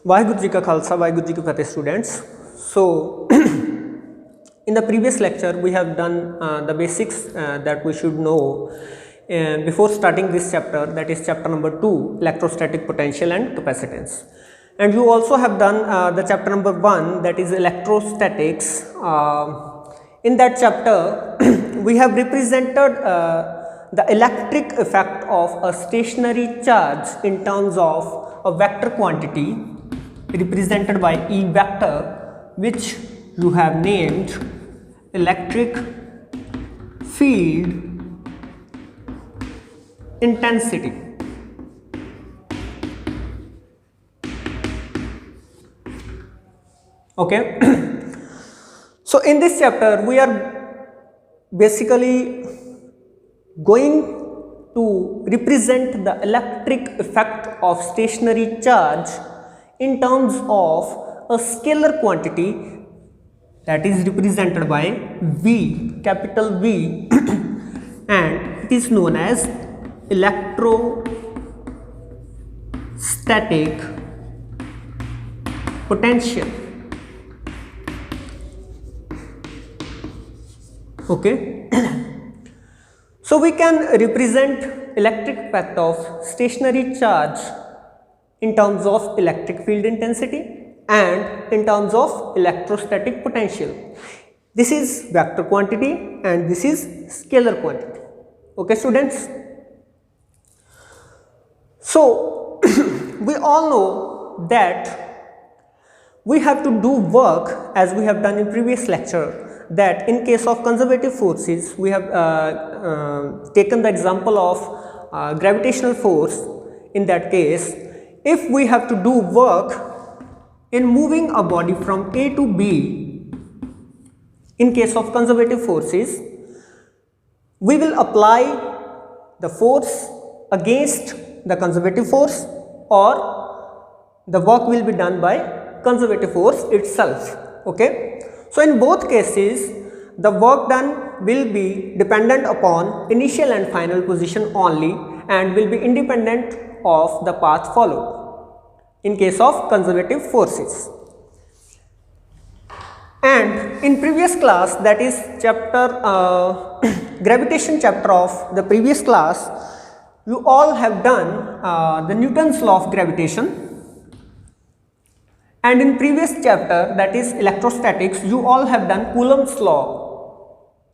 Vaheguru Ji Ka Khalsa, Vaheguru Ji Ki Fateh, students. So, in the previous lecture, we have done the basics that we should know before starting this chapter, that is chapter number 2, electrostatic potential and capacitance. And you also have done the chapter number 1, that is electrostatics. In that chapter, we have represented the electric effect of a stationary charge in terms of a vector quantity represented by E vector, which you have named electric field intensity. Okay. So in this chapter we are basically going to represent the electric effect of stationary charge in terms of a scalar quantity that is represented by V, capital V, and it is known as electrostatic potential. Okay. So we can represent electric effect of stationary charge in terms of electric field intensity and in terms of electrostatic potential. This is vector quantity and this is scalar quantity. Okay, students. So we all know that we have to do work, as we have done in previous lecture, that in case of conservative forces, we have taken the example of gravitational force. In that case, if we have to do work in moving a body from A to B, in case of conservative forces, we will apply the force against the conservative force, or the work will be done by conservative force itself. Okay. So in both cases, the work done will be dependent upon initial and final position only and will be independent of the path followed in case of conservative forces. And in previous class, that is chapter gravitation chapter of the previous class, you all have done the Newton's law of gravitation. And in previous chapter, that is electrostatics, you all have done Coulomb's law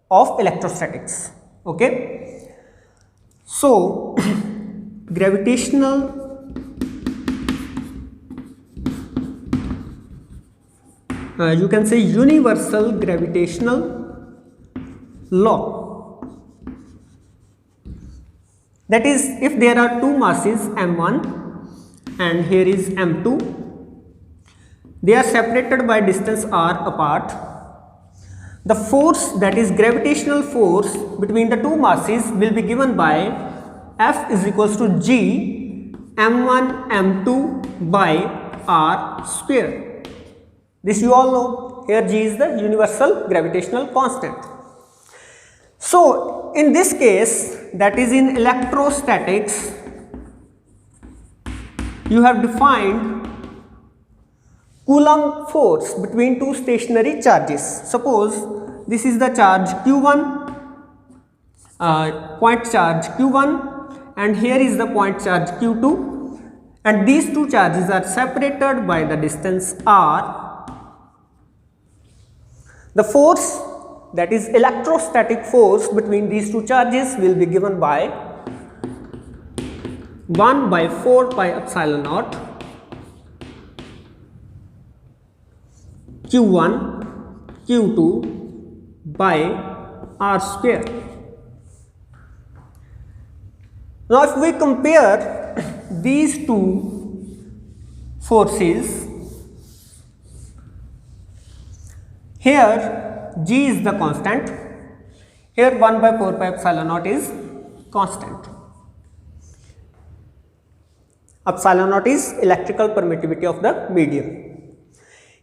of electrostatics. Okay. So gravitational you can say universal gravitational law, that is, if there are two masses m1 and here is m2, they are separated by distance r apart, the force, that is gravitational force between the two masses, will be given by F is equals to G m1 m2 by r square. This you all know. Here G is the universal gravitational constant. So in this case, that is in electrostatics, you have defined Coulomb force between two stationary charges. Suppose this is the charge Q1, point charge Q1, and here is the point charge Q2, and these two charges are separated by the distance r. The force, that is electrostatic force between these two charges, will be given by 1 by 4 pi epsilon naught Q1 Q2 by r square. Now if we compare these two forces, here G is the constant, here 1 by 4 pi epsilon naught is constant. Epsilon naught is electrical permittivity of the medium.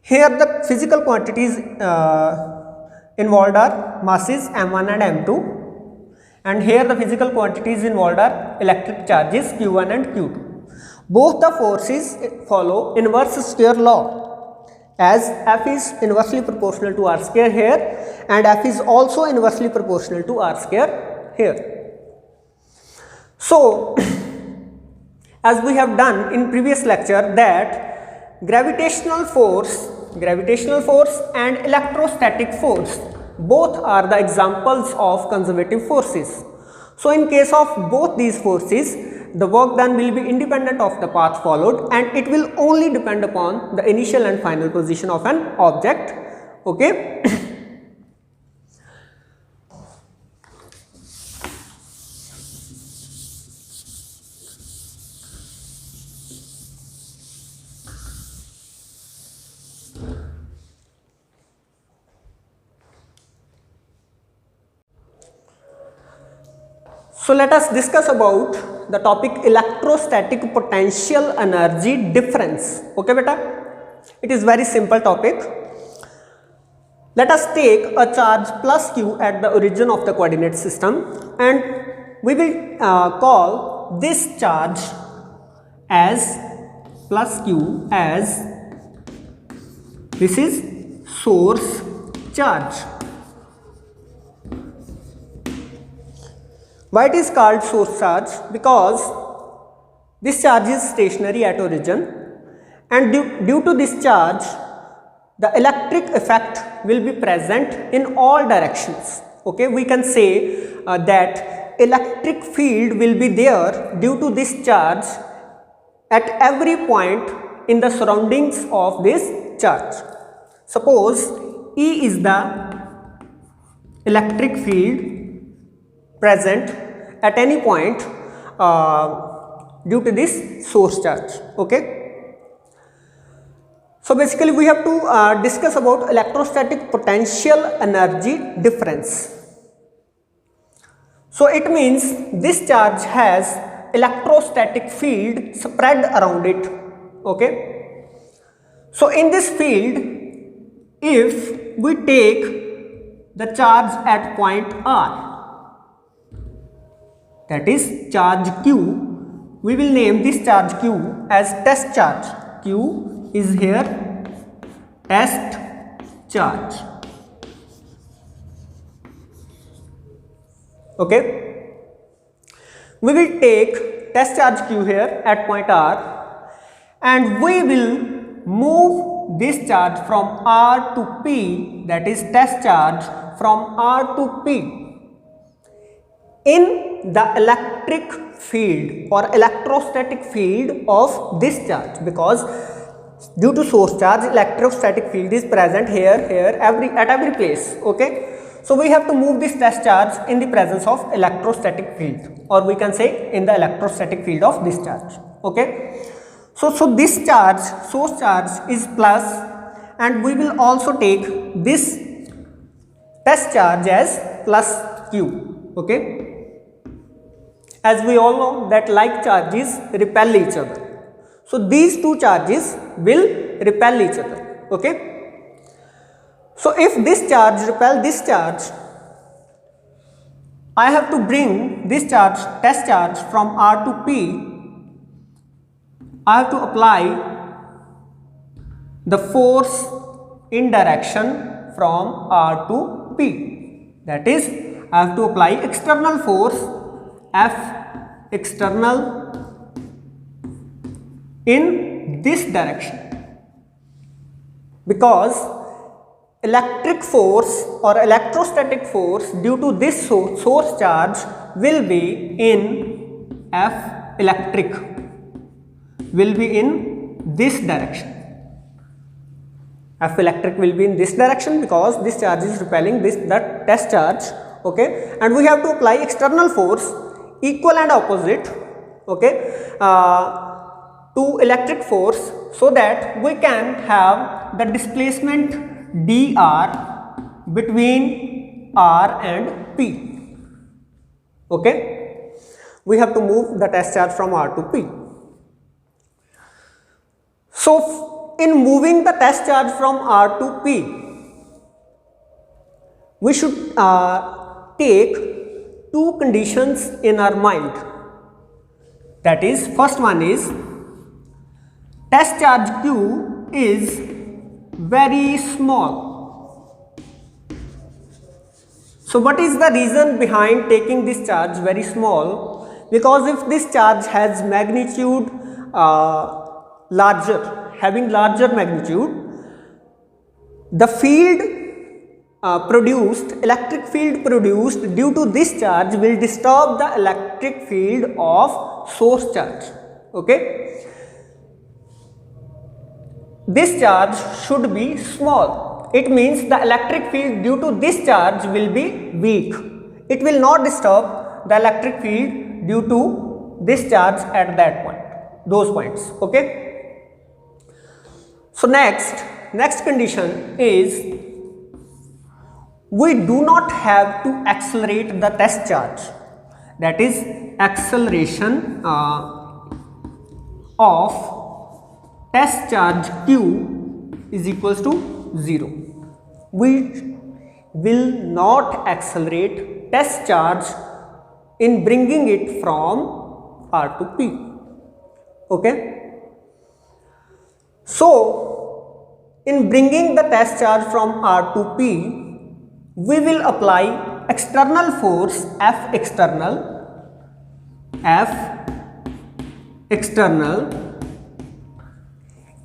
Here the physical quantities involved are masses m1 and m2, and here the physical quantities involved are electric charges Q1 and Q2. Both the forces follow inverse square law, as F is inversely proportional to R square here and F is also inversely proportional to R square here. So, as we have done in previous lecture that gravitational force and electrostatic force both are the examples of conservative forces. So, in case of both these forces, the work done will be independent of the path followed and it will only depend upon the initial and final position of an object. Okay. So, let us discuss about the topic electrostatic potential energy difference. Okay beta, it is very simple topic. Let us take a charge plus q at the origin of the coordinate system and we will call this charge as plus q as this is source charge. Why it is called source charge? Because this charge is stationary at origin and due to this charge the electric effect will be present in all directions. Okay, we can say that electric field will be there due to this charge at every point in the surroundings of this charge. Suppose E is the electric field present at any point due to this source charge. Okay. So basically we have to discuss about electrostatic potential energy difference. So it means this charge has electrostatic field spread around it. Okay. So in this field, if we take the charge at point R, that is charge q, we will name this charge q as test charge. Q is here test charge. Okay. We will take test charge q here at point R and we will move this charge from R to P, that is test charge from R to P in the electric field or electrostatic field of this charge, because due to source charge electrostatic field is present here, at every place. Okay. So we have to move this test charge in the presence of electrostatic field, or we can say in the electrostatic field of this charge. Okay. So this charge, source charge is plus and we will also take this test charge as plus q. Okay. As we all know that like charges repel each other. So these two charges will repel each other. Okay. So if this charge repel this charge, I have to bring this charge, test charge, from R to P. I have to apply the force in direction from R to P. That is, I have to apply external force F external in this direction, because electric force or electrostatic force due to this source charge will be in F electric, will be in this direction. F electric will be in this direction because this charge is repelling that test charge. Okay, and we have to apply external force equal and opposite, okay, to electric force, so that we can have the displacement dr between R and P. Okay, we have to move the test charge from R to P. So in moving the test charge from R to P, we should take two conditions in our mind. That is, first one is test charge Q is very small. So what is the reason behind taking this charge very small? Because if this charge has magnitude having larger magnitude, the field electric field produced due to this charge will disturb the electric field of source charge. Okay, this charge should be small. It means the electric field due to this charge will be weak. It will not disturb the electric field due to this charge at that point, those points. Okay, so next condition is we do not have to accelerate the test charge, that is acceleration of test charge Q is equals to 0. We will not accelerate test charge in bringing it from R to P. Okay, so in bringing the test charge from R to P, we will apply external force F external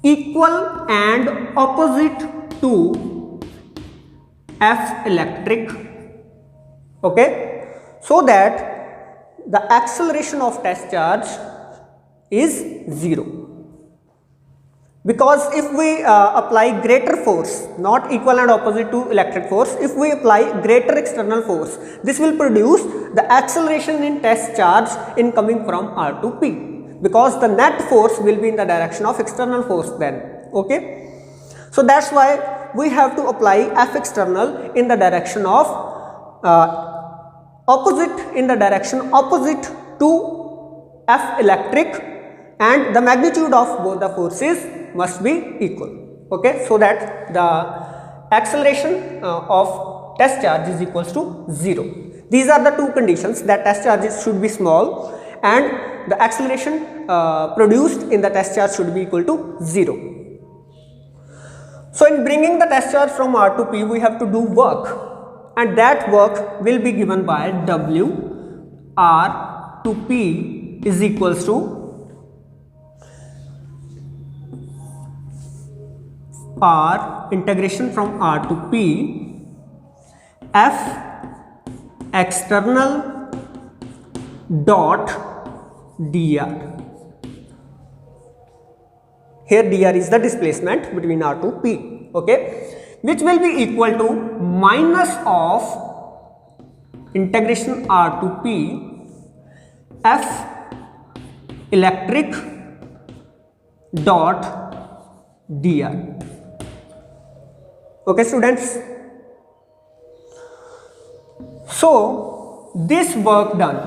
equal and opposite to F electric. Okay, so that the acceleration of test charge is 0. Because if we apply greater force, not equal and opposite to electric force, if we apply greater external force, this will produce the acceleration in test charge in coming from R to P, because the net force will be in the direction of external force then. Okay, so that's why we have to apply F external in the direction of opposite to F electric, and the magnitude of both the forces must be equal. Okay, so that the acceleration of test charge is equals to 0. These are the two conditions, that test charges should be small and the acceleration produced in the test charge should be equal to 0. So in bringing the test charge from R to P, we have to do work, and that work will be given by W R to P is equals to R integration from R to P F external dot dr. Here dr is the displacement between R to P, okay, which will be equal to minus of integration R to P F electric dot dr. Okay, students, so this work done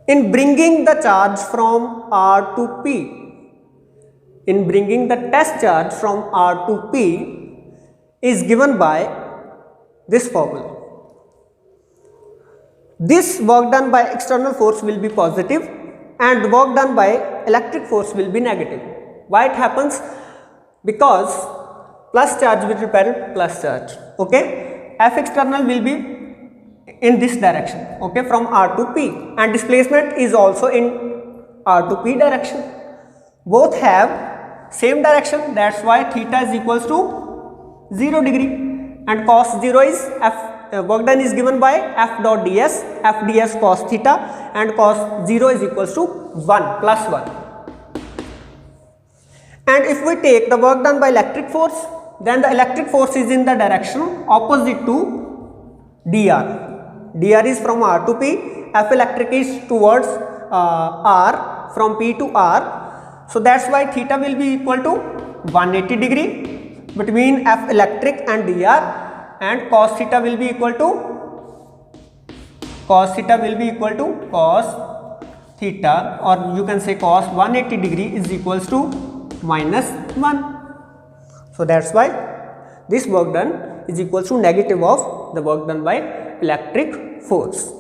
in bringing the charge from R to P, in bringing the test charge from R to P is given by this formula. This work done by external force will be positive and work done by electric force will be negative. Why it happens? Because plus charge will repel plus charge. Okay, F external will be in this direction, okay, from R to P, and displacement is also in R to P direction. Both have same direction, that's why theta is equals to 0 degree, and cos 0 is F work done is given by F dot ds, F ds cos theta, and cos 0 is equals to 1 plus 1. And if we take the work done by electric force, then the electric force is in the direction opposite to dr. dr is from R to P, F electric is towards R, from P to R. So that's why theta will be equal to 180 degree between F electric and dr, and cos theta will be equal to cos theta, or you can say cos 180 degree is equals to minus 1. So that's why this work done is equals to negative of the work done by electric force.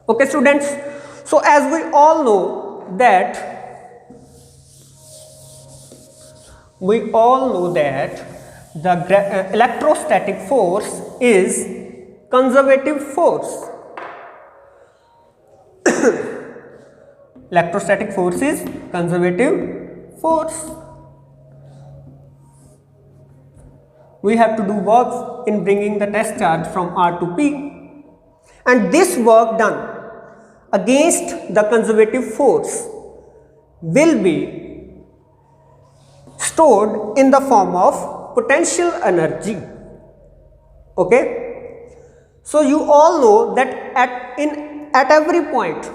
Okay, students, So as we all know that the electrostatic force is conservative force. Electrostatic force is conservative force. We have to do work in bringing the test charge from R to P, and this work done against the conservative force will be stored in the form of potential energy. Okay, so you all know that at every point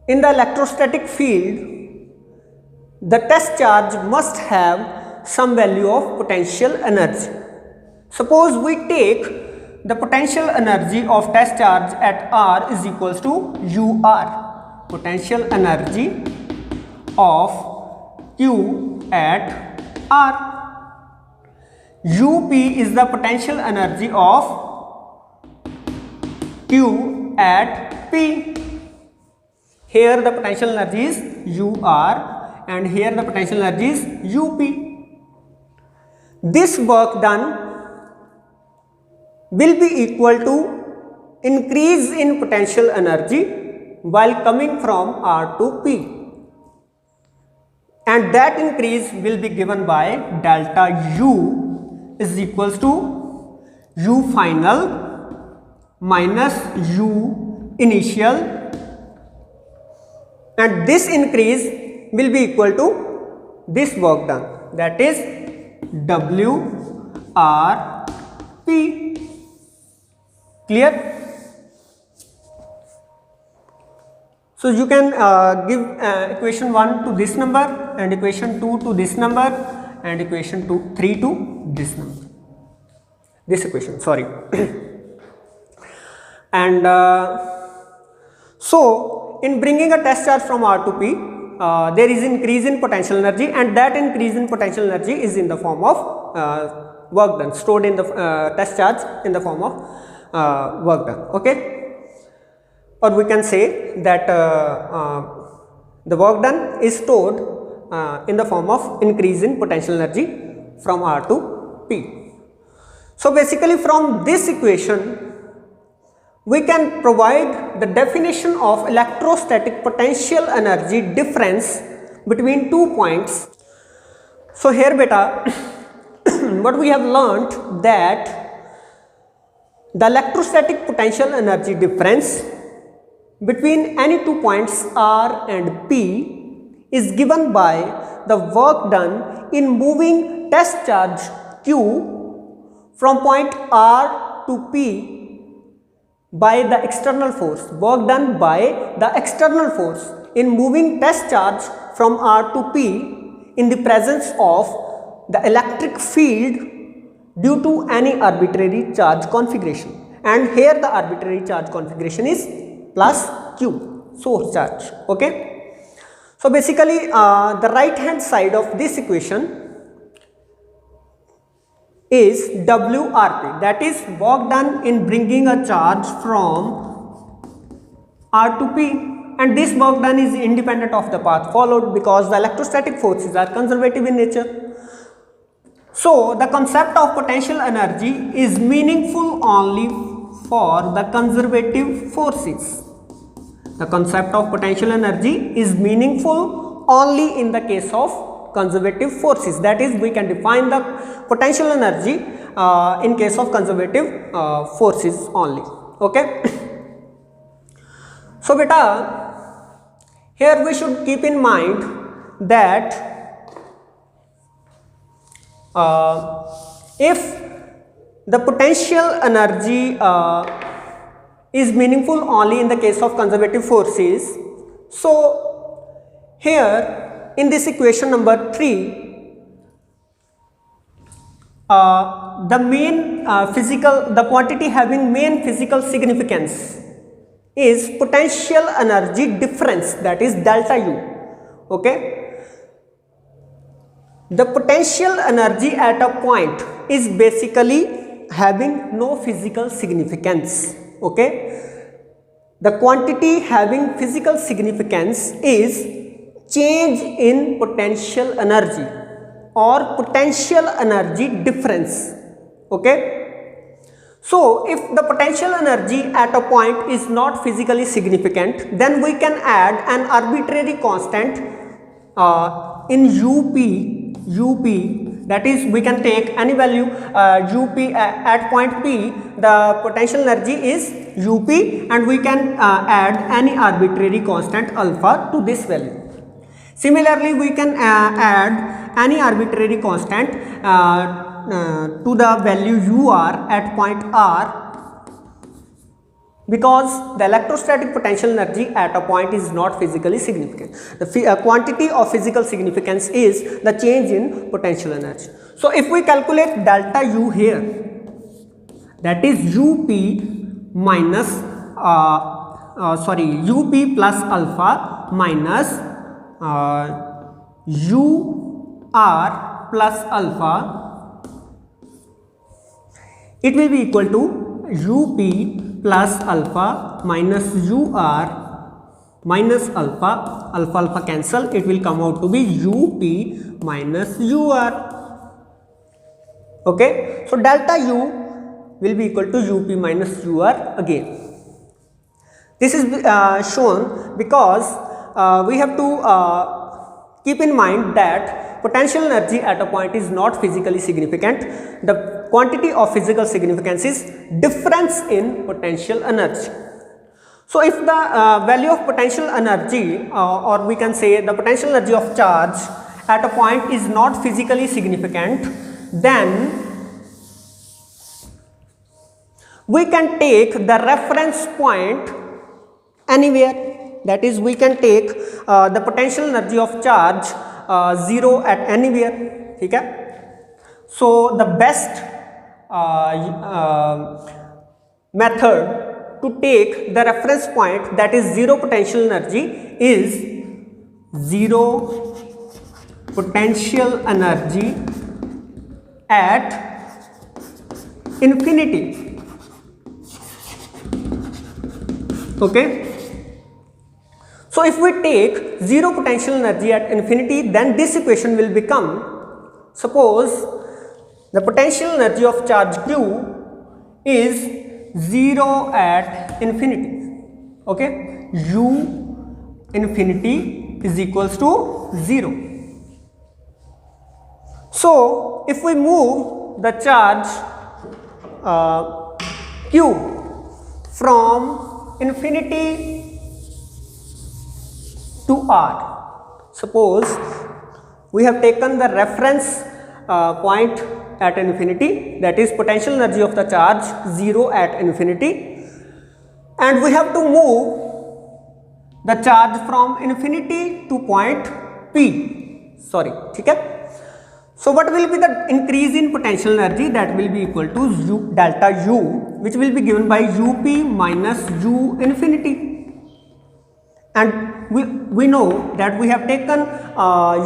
in the electrostatic field, the test charge must have some value of potential energy. Suppose we take the potential energy of test charge at R is equals to UR, potential energy of Q at R. UP is the potential energy of Q at P. Here the potential energy is UR and here the potential energy is UP. This work done will be equal to increase in potential energy while coming from R to P, and that increase will be given by delta U is equals to U final minus U initial, and this increase will be equal to this work done, that is WRP. Clear? So you can give equation 1 to this number, and equation 2 to this number, and equation 3 to this number, this equation, sorry. And so in bringing a test charge from R to P, there is increase in potential energy, and that increase in potential energy is in the form of work done, stored in the test charge in the form of work done. Okay, or we can say that the work done is stored in the form of increase in potential energy from R to P. So basically from this equation we can provide the definition of electrostatic potential energy difference between 2 points. So here beta what we have learnt that the electrostatic potential energy difference between any 2 points R and P is given by the work done in moving test charge Q from point R to P by the external force, work done by the external force in moving test charge from R to P in the presence of the electric field due to any arbitrary charge configuration, and here the arbitrary charge configuration is plus Q, source charge. Okay, so basically the right hand side of this equation is WRP, that is work done in bringing a charge from R to P, and this work done is independent of the path followed because the electrostatic forces are conservative in nature. So the concept of potential energy is meaningful only for the conservative forces. The concept of potential energy is meaningful only in the case of conservative forces, that is we can define the potential energy in case of conservative forces only. Okay. So beta here we should keep in mind that if the potential energy is meaningful only in the case of conservative forces, so here in this equation number 3 the main the quantity having main physical significance is potential energy difference, that is delta U. Okay, the potential energy at a point is basically having no physical significance. Okay, The quantity having physical significance is change in potential energy or potential energy difference. Okay. So, if the potential energy at a point is not physically significant, then we can add an arbitrary constant in UP, that is we can take any value UP at point P, the potential energy is UP, and we can add any arbitrary constant alpha to this value. Similarly, we can add any arbitrary constant to the value UR at point R, because the electrostatic potential energy at a point is not physically significant. The quantity of physical significance is the change in potential energy. So, if we calculate delta U here, that is UP minus UP plus alpha minus UR plus alpha, it will be equal to UP plus alpha minus UR minus alpha, alpha cancel, it will come out to be UP minus UR. Okay. So, delta U will be equal to UP minus UR again. This is shown because we have to keep in mind that potential energy at a point is not physically significant. The quantity of physical significance is difference in potential energy. So, if the value of potential energy or we can say the potential energy of charge at a point is not physically significant, then we can take the reference point anywhere, that is we can take the potential energy of charge 0 at anywhere. Okay? So, the best method to take the reference point, that is 0 potential energy, is 0 potential energy at infinity. Okay. So, if we take 0 potential energy at infinity, then this equation will become, suppose the potential energy of charge Q is 0 at infinity. Okay. U infinity is equals to 0. So, if we move the charge Q from infinity to R, suppose we have taken the reference point at infinity, that is potential energy of the charge 0 at infinity, and we have to move the charge from infinity to point P, okay. So, what will be the increase in potential energy? That will be equal to delta U, which will be given by UP minus U infinity, and we know that we have taken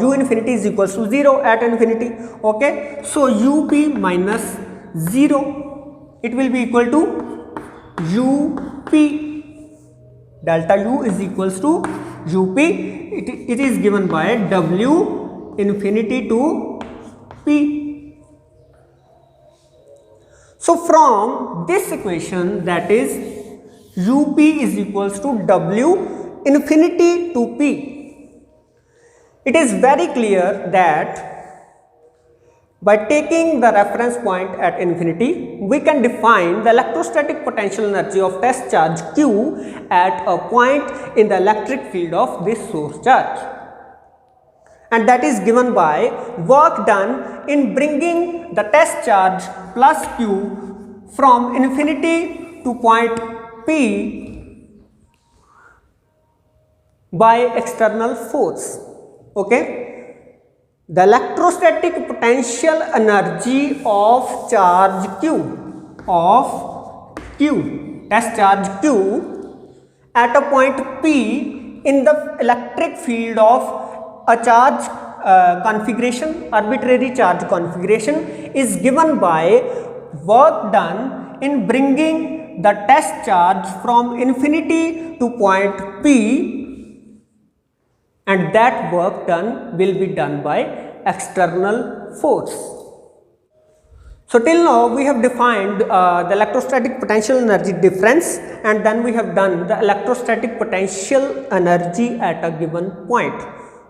U infinity is equals to 0 at infinity. Okay. So, UP minus 0, it will be equal to UP, delta U is equals to UP, it is given by W infinity to P. So, from this equation, that is UP is equals to W infinity to P, it is very clear that by taking the reference point at infinity, we can define the electrostatic potential energy of test charge Q at a point in the electric field of this source charge, and that is given by work done in bringing the test charge plus Q from infinity to point P by external force. Okay. The electrostatic potential energy of charge Q, test charge Q at a point P in the electric field of a charge configuration, arbitrary charge configuration, is given by work done in bringing the test charge from infinity to point P, and that work done will be done by external force. So till now we have defined the electrostatic potential energy difference, and then we have done the electrostatic potential energy at a given point.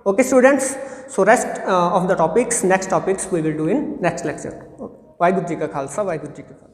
Okay students, so rest of the topics, next topics we will do in next lecture. Vaheguru Ji Ka Khalsa, Vaheguru Ji Ki Fateh.